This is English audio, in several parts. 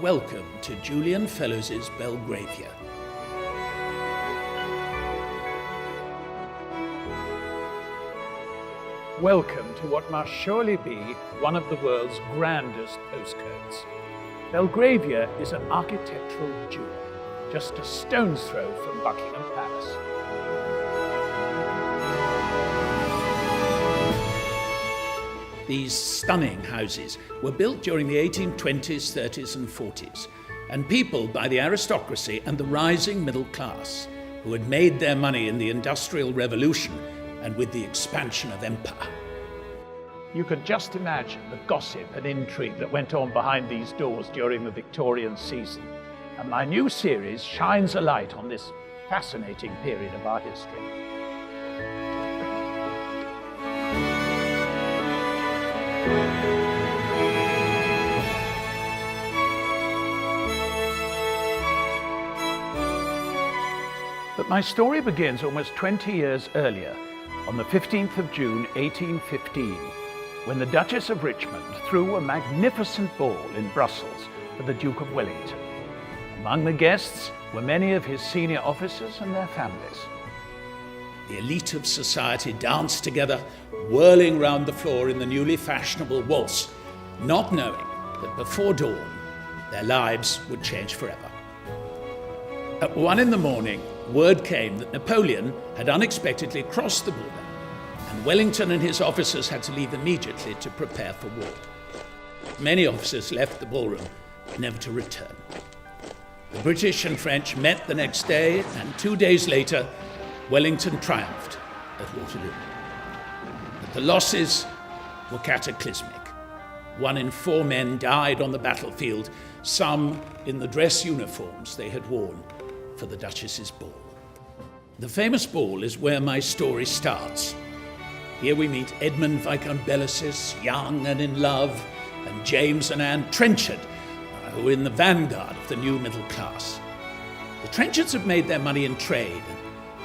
welcome to Julian Fellows' Belgravia. Welcome to what must surely be one of the world's grandest postcodes. Belgravia is an architectural jewel, just a stone's throw from Buckingham Palace. These stunning houses were built during the 1820s, 30s and 40s, and peopled by the aristocracy and the rising middle class, who had made their money in the Industrial Revolution and with the expansion of empire. You can just imagine the gossip and intrigue that went on behind these doors during the Victorian season, and my new series shines a light on this fascinating period of our history. But my story begins almost 20 years earlier, on the 15th of June 1815, when the Duchess of Richmond threw a magnificent ball in Brussels for the Duke of Wellington. Among the guests were many of his senior officers and their families. The elite of society danced together, whirling round the floor in the newly fashionable waltz, not knowing that before dawn, their lives would change forever. At 1 a.m, word came that Napoleon had unexpectedly crossed the border, and Wellington and his officers had to leave immediately to prepare for war. Many officers left the ballroom, never to return. The British and French met the next day, and 2 days later, Wellington triumphed at Waterloo. But the losses were cataclysmic. 1 in 4 men died on the battlefield, some in the dress uniforms they had worn for the Duchess's ball. The famous ball is where my story starts. Here we meet Edmund Viscount Bellasis, young and in love, and James and Anne Trenchard, who are in the vanguard of the new middle class. The Trenchards have made their money in trade,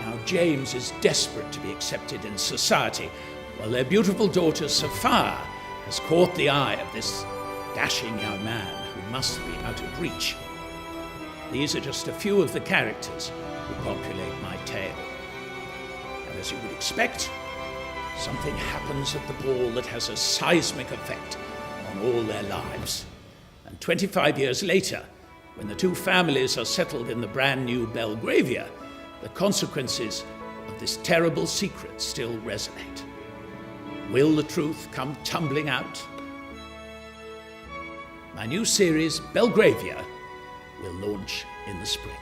and now James is desperate to be accepted in society, while their beautiful daughter Sophia has caught the eye of this dashing young man who must be out of reach. These are just a few of the characters who populate my tale. And as you would expect, something happens at the ball that has a seismic effect on all their lives. And 25 years later, when the two families are settled in the brand new Belgravia, the consequences of this terrible secret still resonate. Will the truth come tumbling out? My new series, Belgravia, will launch in the spring.